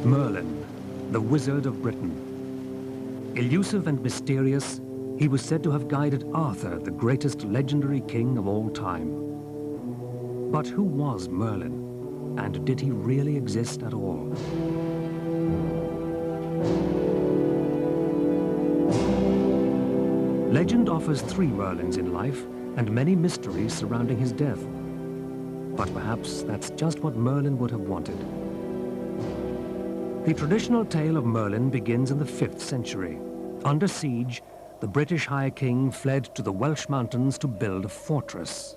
Merlin, the Wizard of Britain. Elusive and mysterious, he was said to have guided Arthur, the greatest legendary king of all time. But who was Merlin, and did he really exist at all? Legend offers 3 Merlins in life, and many mysteries surrounding his death. But perhaps that's just what Merlin would have wanted. The traditional tale of Merlin begins in the 5th century. Under siege, the British High King fled to the Welsh mountains to build a fortress.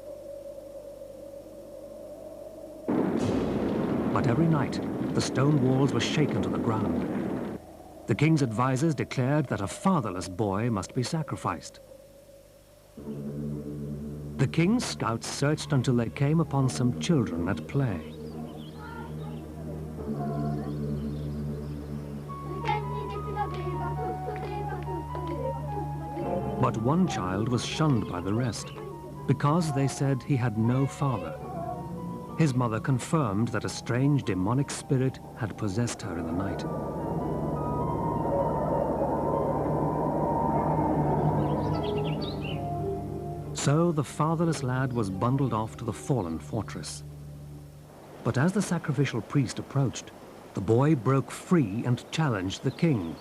But every night, the stone walls were shaken to the ground. The king's advisors declared that a fatherless boy must be sacrificed. The king's scouts searched until they came upon some children at play. But one child was shunned by the rest, because they said he had no father. His mother confirmed that a strange demonic spirit had possessed her in the night. So the fatherless lad was bundled off to the fallen fortress. But as the sacrificial priest approached, the boy broke free and challenged the king,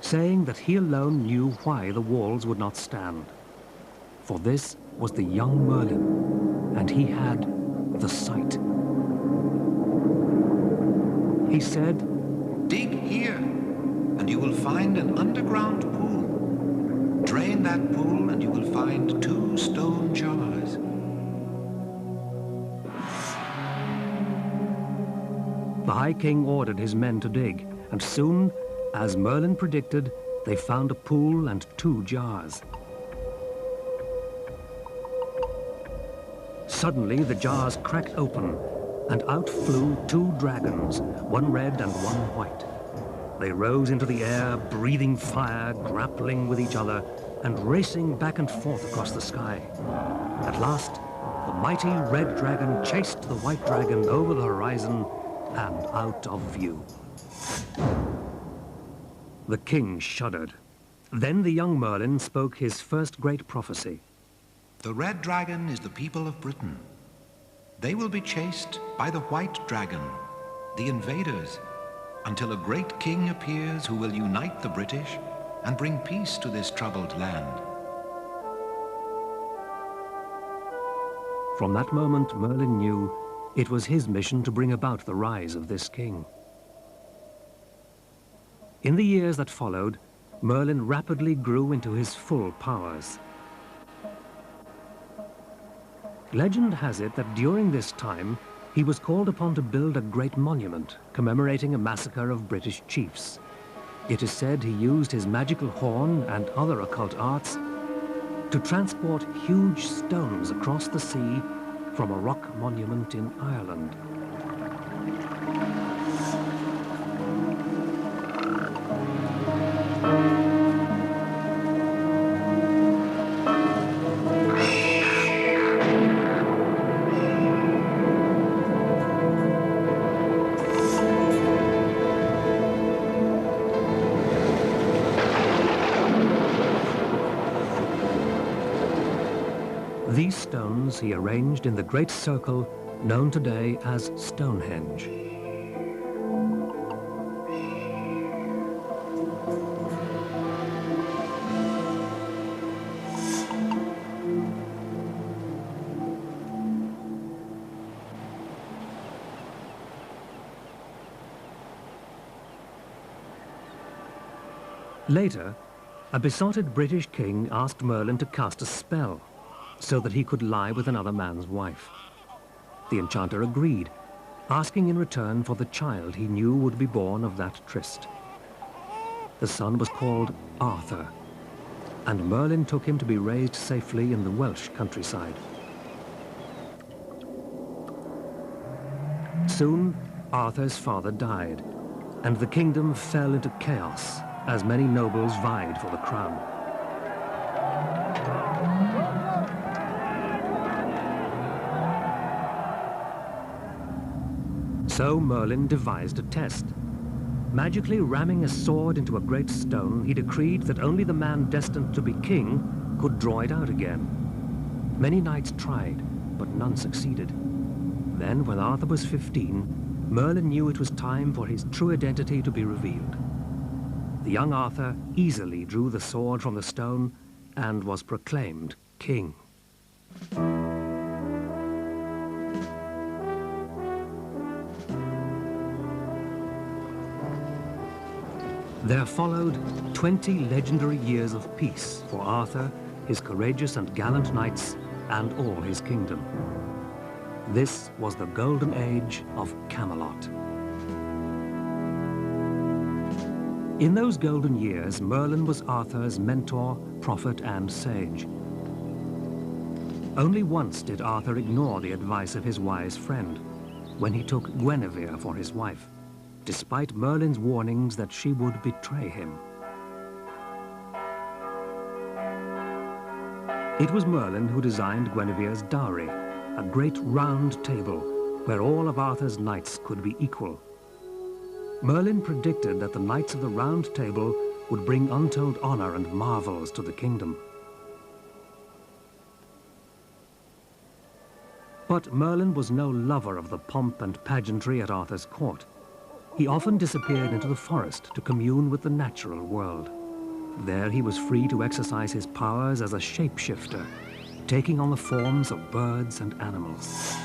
saying that he alone knew why the walls would not stand. For this was the young Merlin, and he had the sight. He said, "Dig here, and you will find an underground pool. Drain that pool, and you will find 2 stone jars." The High King ordered his men to dig, and soon, as Merlin predicted, they found a pool and 2 jars. Suddenly, the jars cracked open, and out flew 2 dragons, one red and one white. They rose into the air, breathing fire, grappling with each other, and racing back and forth across the sky. At last, the mighty red dragon chased the white dragon over the horizon and out of view. The king shuddered. Then the young Merlin spoke his first great prophecy. "The red dragon is the people of Britain. They will be chased by the white dragon, the invaders, until a great king appears who will unite the British and bring peace to this troubled land." From that moment, Merlin knew it was his mission to bring about the rise of this king. In the years that followed, Merlin rapidly grew into his full powers. Legend has it that during this time, he was called upon to build a great monument commemorating a massacre of British chiefs. It is said he used his magical horn and other occult arts to transport huge stones across the sea from a rock monument in Ireland. These stones he arranged in the great circle known today as Stonehenge. Later, a besotted British king asked Merlin to cast a spell so that he could lie with another man's wife. The enchanter agreed, asking in return for the child he knew would be born of that tryst. The son was called Arthur, and Merlin took him to be raised safely in the Welsh countryside. Soon, Arthur's father died, and the kingdom fell into chaos as many nobles vied for the crown. So Merlin devised a test. Magically ramming a sword into a great stone, he decreed that only the man destined to be king could draw it out again. Many knights tried, but none succeeded. Then, when Arthur was 15, Merlin knew it was time for his true identity to be revealed. The young Arthur easily drew the sword from the stone and was proclaimed king. There followed 20 legendary years of peace for Arthur, his courageous and gallant knights, and all his kingdom. This was the golden age of Camelot. In those golden years, Merlin was Arthur's mentor, prophet, and sage. Only once did Arthur ignore the advice of his wise friend, when he took Guinevere for his wife, despite Merlin's warnings that she would betray him. It was Merlin who designed Guinevere's dowry, a great round table where all of Arthur's knights could be equal. Merlin predicted that the knights of the Round Table would bring untold honor and marvels to the kingdom. But Merlin was no lover of the pomp and pageantry at Arthur's court. He often disappeared into the forest to commune with the natural world. There he was free to exercise his powers as a shapeshifter, taking on the forms of birds and animals.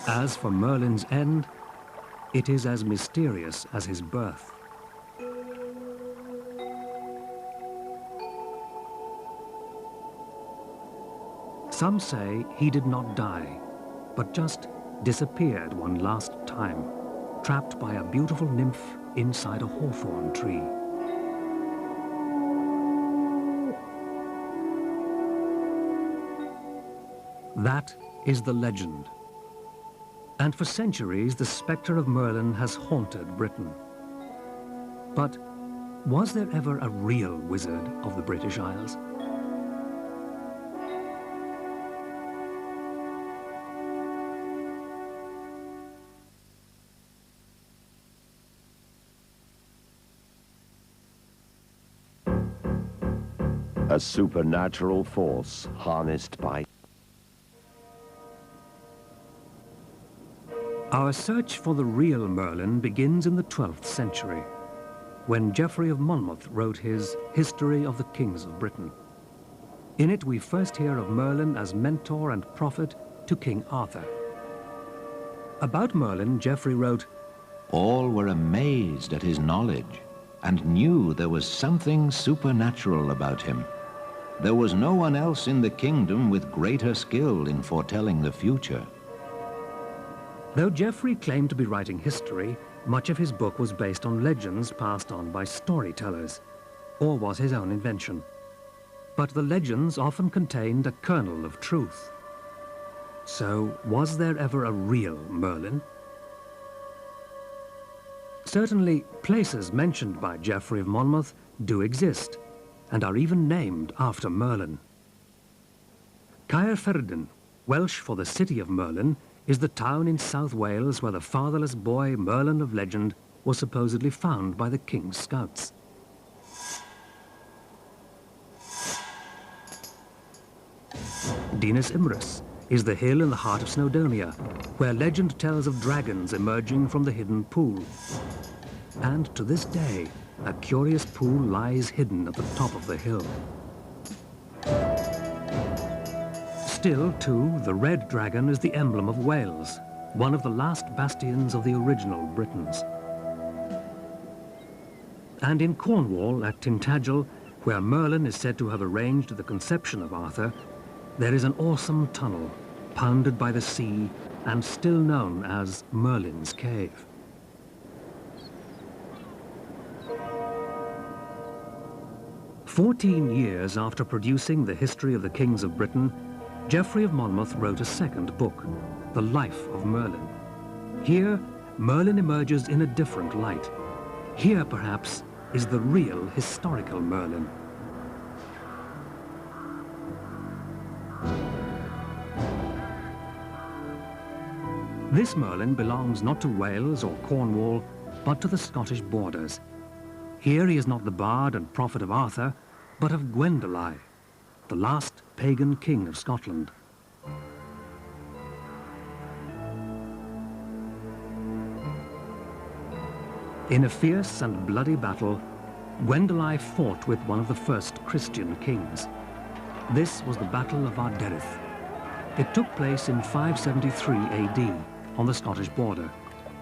As for Merlin's end, it is as mysterious as his birth. Some say he did not die, but just disappeared one last time, trapped by a beautiful nymph inside a hawthorn tree. That is the legend. And for centuries, the spectre of Merlin has haunted Britain. But was there ever a real wizard of the British Isles? A supernatural force harnessed by... Our search for the real Merlin begins in the 12th century, when Geoffrey of Monmouth wrote his History of the Kings of Britain. In it, we first hear of Merlin as mentor and prophet to King Arthur. About Merlin, Geoffrey wrote, "All were amazed at his knowledge and knew there was something supernatural about him. There was no one else in the kingdom with greater skill in foretelling the future." Though Geoffrey claimed to be writing history, much of his book was based on legends passed on by storytellers, or was his own invention. But the legends often contained a kernel of truth. So, was there ever a real Merlin? Certainly, places mentioned by Geoffrey of Monmouth do exist, and are even named after Merlin. Caerfyrddin, Welsh for the city of Merlin, is the town in South Wales where the fatherless boy Merlin of legend was supposedly found by the king's scouts. Dinas Emrys is the hill in the heart of Snowdonia, where legend tells of dragons emerging from the hidden pool. And to this day, a curious pool lies hidden at the top of the hill. Still, too, the red dragon is the emblem of Wales, one of the last bastions of the original Britons. And in Cornwall, at Tintagel, where Merlin is said to have arranged the conception of Arthur, there is an awesome tunnel, pounded by the sea, and still known as Merlin's Cave. "14 years after producing the History of the Kings of Britain, Geoffrey of Monmouth wrote a second book, The Life of Merlin. Here, Merlin emerges in a different light. Here, perhaps, is the real historical Merlin. This Merlin belongs not to Wales or Cornwall, but to the Scottish borders. Here he is not the bard and prophet of Arthur, but of Gwendolen, the last pagan king of Scotland. In a fierce and bloody battle, Gwendolen fought with one of the first Christian kings. This was the Battle of Arderith. It took place in 573 AD on the Scottish border.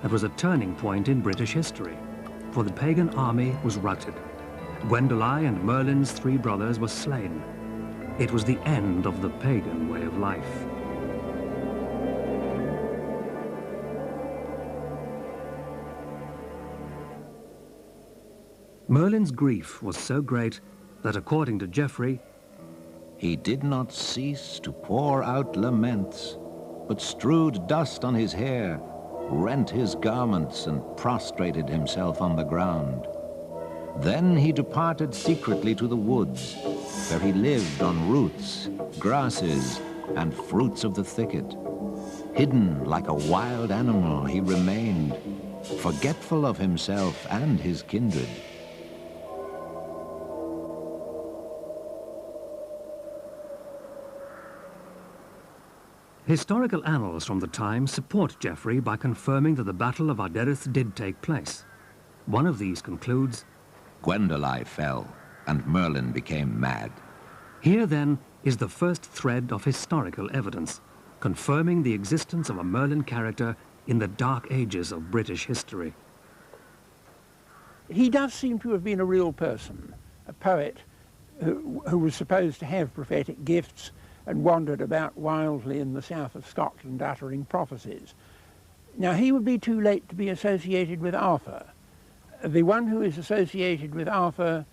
It was a turning point in British history, for the pagan army was routed. Gwendolen and Merlin's 3 brothers were slain. It was the end of the pagan way of life. Merlin's grief was so great that, according to Geoffrey, he did not cease to pour out laments, but strewed dust on his hair, rent his garments, and prostrated himself on the ground. Then he departed secretly to the woods, where he lived on roots, grasses, and fruits of the thicket. Hidden like a wild animal, he remained, forgetful of himself and his kindred. Historical annals from the time support Geoffrey by confirming that the Battle of Arderith did take place. One of these concludes, Gwendolen fell, and Merlin became mad. Here, then, is the first thread of historical evidence, confirming the existence of a Merlin character in the dark ages of British history. He does seem to have been a real person, a poet who was supposed to have prophetic gifts and wandered about wildly in the south of Scotland uttering prophecies. Now, he would be too late to be associated with Arthur. The one who is associated with Arthur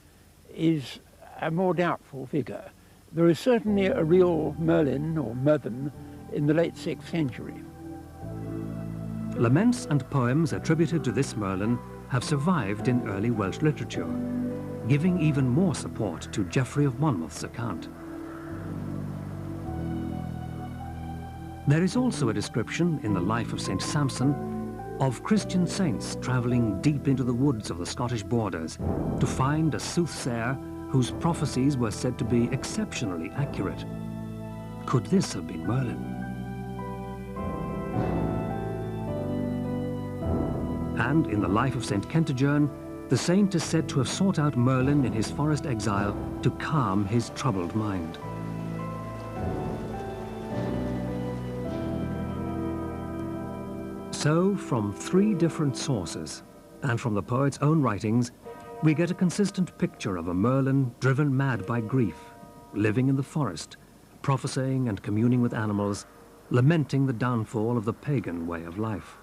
is a more doubtful figure. There is certainly a real Merlin, or Myrddin, in the late 6th century. Laments and poems attributed to this Merlin have survived in early Welsh literature, giving even more support to Geoffrey of Monmouth's account. There is also a description in the life of St. Samson of Christian saints travelling deep into the woods of the Scottish borders to find a soothsayer whose prophecies were said to be exceptionally accurate. Could this have been Merlin? And in the life of St. Kentigern, the saint is said to have sought out Merlin in his forest exile to calm his troubled mind. So, from 3 different sources, and from the poet's own writings, we get a consistent picture of a Merlin driven mad by grief, living in the forest, prophesying and communing with animals, lamenting the downfall of the pagan way of life.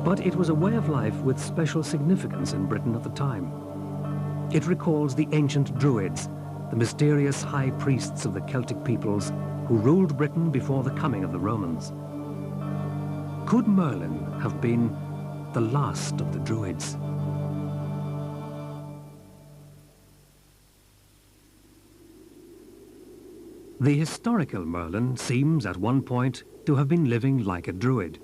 But it was a way of life with special significance in Britain at the time. It recalls the ancient Druids, the mysterious high priests of the Celtic peoples who ruled Britain before the coming of the Romans. Could Merlin have been the last of the Druids? The historical Merlin seems at one point to have been living like a Druid.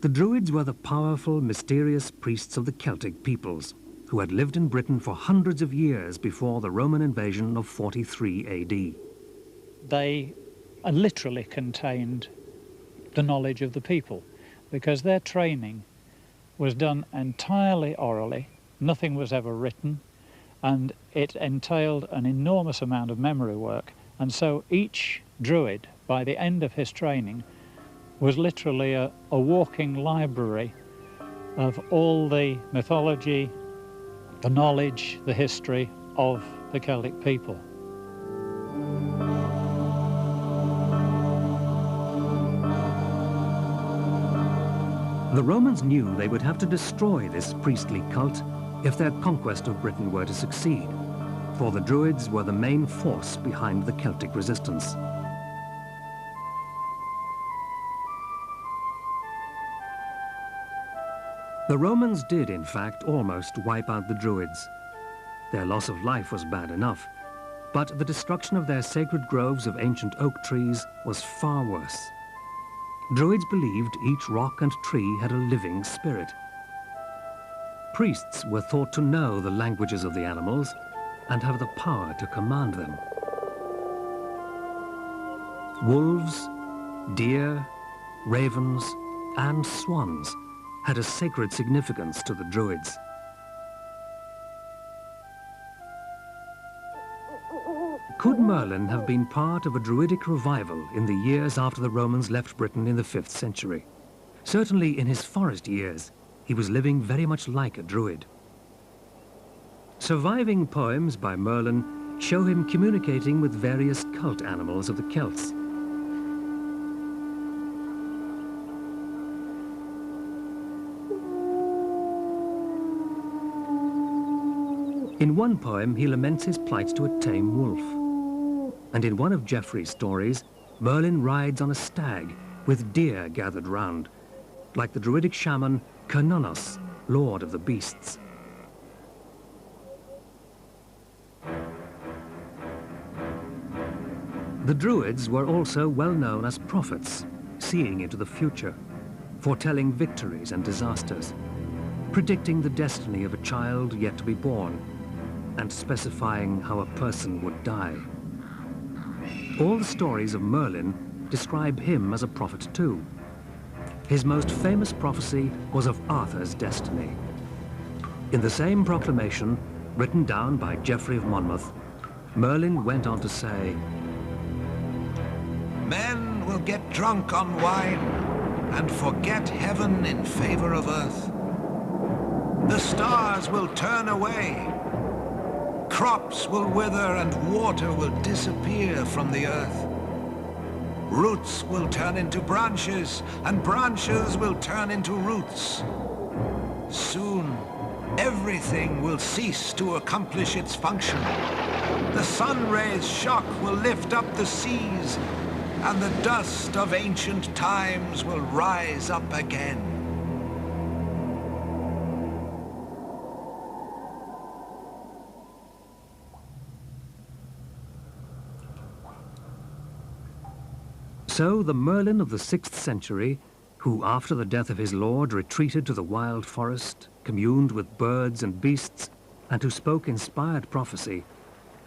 The Druids were the powerful, mysterious priests of the Celtic peoples, who had lived in Britain for hundreds of years before the Roman invasion of 43 AD. They literally contained the knowledge of the people, because their training was done entirely orally, nothing was ever written, and it entailed an enormous amount of memory work. And so each Druid, by the end of his training, was literally a walking library of all the mythology, the knowledge, the history of the Celtic people. The Romans knew they would have to destroy this priestly cult if their conquest of Britain were to succeed, for the Druids were the main force behind the Celtic resistance. The Romans did, in fact, almost wipe out the Druids. Their loss of life was bad enough, but the destruction of their sacred groves of ancient oak trees was far worse. Druids believed each rock and tree had a living spirit. Priests were thought to know the languages of the animals and have the power to command them. Wolves, deer, ravens, and swans had a sacred significance to the Druids. Could Merlin have been part of a Druidic revival in the years after the Romans left Britain in the 5th century? Certainly in his forest years, he was living very much like a Druid. Surviving poems by Merlin show him communicating with various cult animals of the Celts. In one poem, he laments his plight to a tame wolf. And in one of Geoffrey's stories, Merlin rides on a stag with deer gathered round, like the Druidic shaman Cernunnos, lord of the beasts. The Druids were also well known as prophets, seeing into the future, foretelling victories and disasters, predicting the destiny of a child yet to be born, and specifying how a person would die. All the stories of Merlin describe him as a prophet too. His most famous prophecy was of Arthur's destiny. In the same proclamation, written down by Geoffrey of Monmouth, Merlin went on to say, "Men will get drunk on wine and forget heaven in favor of earth. The stars will turn away. Crops will wither and water will disappear from the earth. Roots will turn into branches and branches will turn into roots. Soon, everything will cease to accomplish its function. The sun rays' shock will lift up the seas and the dust of ancient times will rise up again." So the Merlin of the 6th century, who after the death of his lord retreated to the wild forest, communed with birds and beasts, and who spoke inspired prophecy,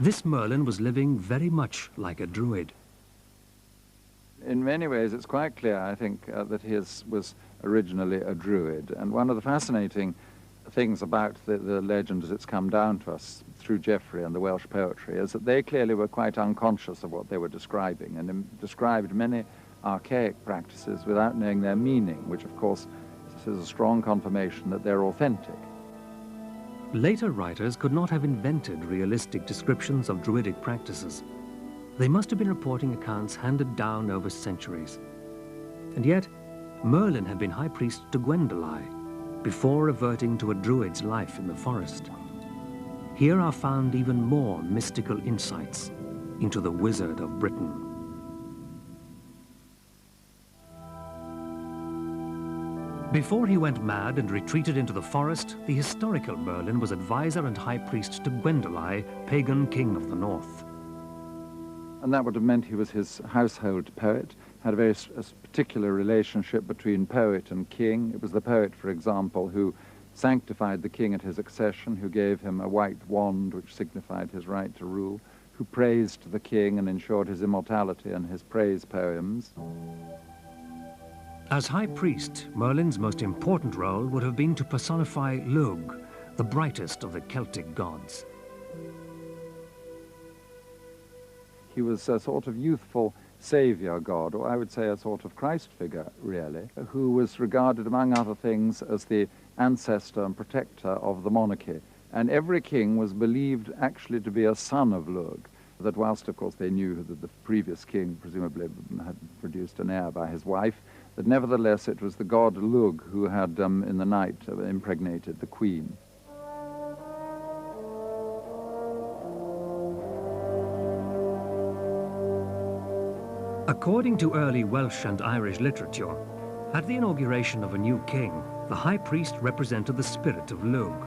this Merlin was living very much like a Druid. In many ways, it's quite clear, I think, that he was originally a Druid. And one of the fascinating things about the legend as it's come down to us through Geoffrey and the Welsh poetry is that they clearly were quite unconscious of what they were describing and described many archaic practices without knowing their meaning, which of course is a strong confirmation that they're authentic. Later writers could not have invented realistic descriptions of Druidic practices. They must have been reporting accounts handed down over centuries. And yet, Merlin had been high priest to Gwendoline before reverting to a Druid's life in the forest. Here are found even more mystical insights into the wizard of Britain. Before he went mad and retreated into the forest, the historical Merlin was advisor and high priest to Gwendoline, pagan king of the north. And that would have meant he was his household poet, had a very particular relationship between poet and king. It was the poet, for example, who sanctified the king at his accession, who gave him a white wand which signified his right to rule, who praised the king and ensured his immortality in his praise poems. As high priest, Merlin's most important role would have been to personify Lugh, the brightest of the Celtic gods. He was a sort of youthful savior god, or I would say a sort of Christ figure, really, who was regarded, among other things, as the ancestor and protector of the monarchy. And every king was believed actually to be a son of Lugh, that whilst, of course, they knew that the previous king presumably had produced an heir by his wife, that nevertheless it was the god Lugh who had, in the night, impregnated the queen. According to early Welsh and Irish literature, at the inauguration of a new king, the high priest represented the spirit of Lugh,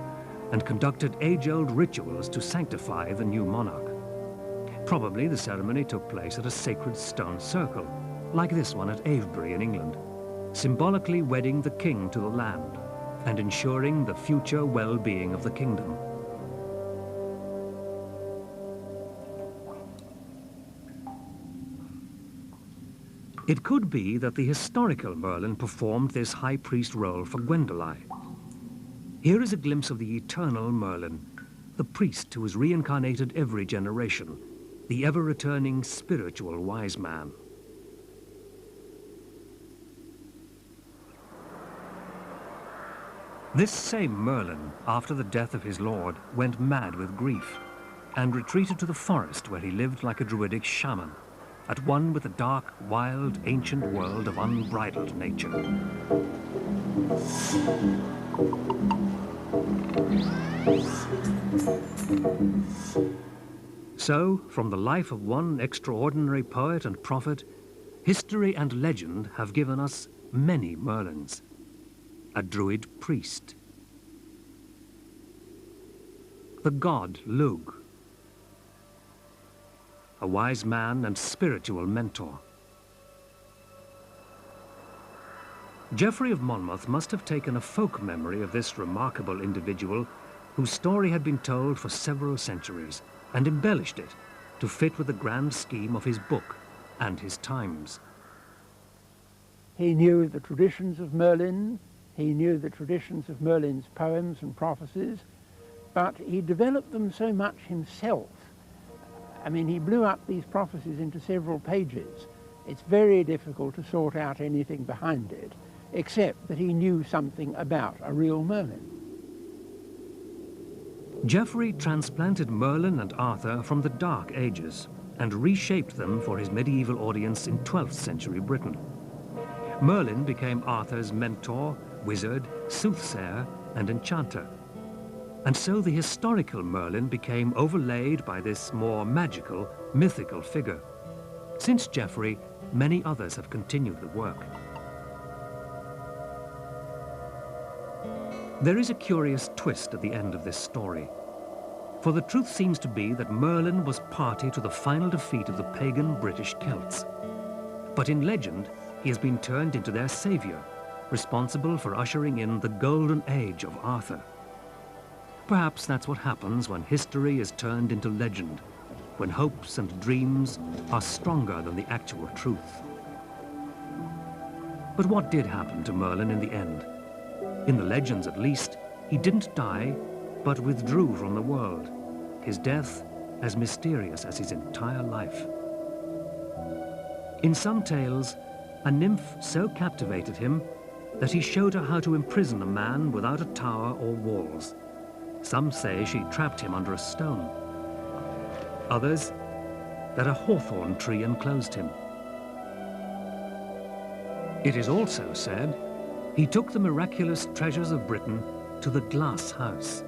and conducted age-old rituals to sanctify the new monarch. Probably the ceremony took place at a sacred stone circle, like this one at Avebury in England, symbolically wedding the king to the land and ensuring the future well-being of the kingdom. It could be that the historical Merlin performed this high priest role for Gwendoline. Here is a glimpse of the eternal Merlin, the priest who is reincarnated every generation, the ever-returning spiritual wise man. This same Merlin, after the death of his lord, went mad with grief and retreated to the forest where he lived like a druidic shaman, at one with the dark, wild, ancient world of unbridled nature. So, from the life of one extraordinary poet and prophet, history and legend have given us many Merlins. A druid priest, the god Lugh, a wise man and spiritual mentor. Geoffrey of Monmouth must have taken a folk memory of this remarkable individual whose story had been told for several centuries and embellished it to fit with the grand scheme of his book and his times. He knew the traditions of Merlin, he knew the traditions of Merlin's poems and prophecies, but he developed them so much himself. I mean, he blew up these prophecies into several pages. It's very difficult to sort out anything behind it, except that he knew something about a real Merlin. Geoffrey transplanted Merlin and Arthur from the Dark Ages and reshaped them for his medieval audience in 12th century Britain. Merlin became Arthur's mentor, wizard, soothsayer, and enchanter. And so the historical Merlin became overlaid by this more magical, mythical figure. Since Geoffrey, many others have continued the work. There is a curious twist at the end of this story. For the truth seems to be that Merlin was party to the final defeat of the pagan British Celts. But in legend, he has been turned into their savior, responsible for ushering in the golden age of Arthur. Perhaps that's what happens when history is turned into legend, when hopes and dreams are stronger than the actual truth. But what did happen to Merlin in the end? In the legends at least, he didn't die, but withdrew from the world, his death as mysterious as his entire life. In some tales, a nymph so captivated him that he showed her how to imprison a man without a tower or walls. Some say she trapped him under a stone. Others, that a hawthorn tree enclosed him. It is also said he took the miraculous treasures of Britain to the Glass House.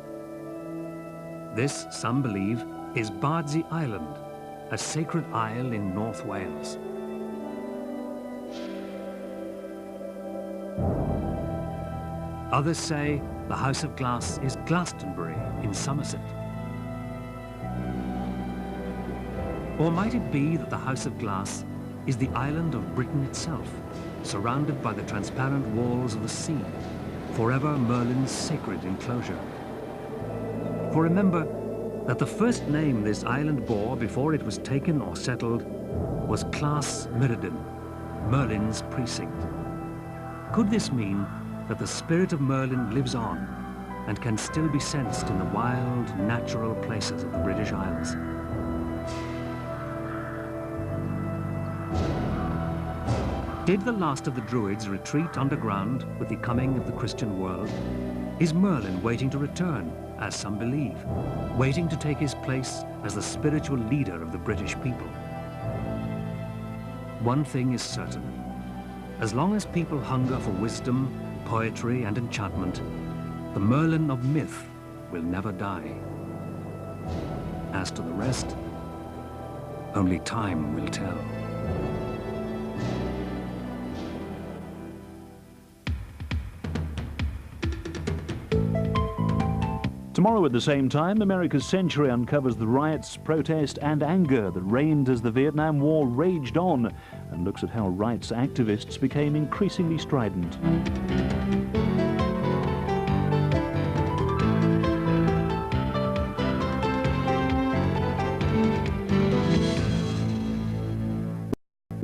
This, some believe, is Bardsey Island, a sacred isle in North Wales. Others say the House of Glass is Glastonbury in Somerset. Or might it be that the House of Glass is the island of Britain itself, surrounded by the transparent walls of the sea, forever Merlin's sacred enclosure? For remember that the first name this island bore before it was taken or settled was Clas Myrddin, Merlin's precinct. Could this mean that the spirit of Merlin lives on and can still be sensed in the wild, natural places of the British Isles? Did the last of the Druids retreat underground with the coming of the Christian world? Is Merlin waiting to return, as some believe, waiting to take his place as the spiritual leader of the British people? One thing is certain. As long as people hunger for wisdom, poetry, and enchantment, the Merlin of myth will never die. As to the rest, only time will tell. To Tomorrow at the same time, America's Century uncovers the riots, protest and anger that reigned as the Vietnam War raged on and looks at how rights activists became increasingly strident.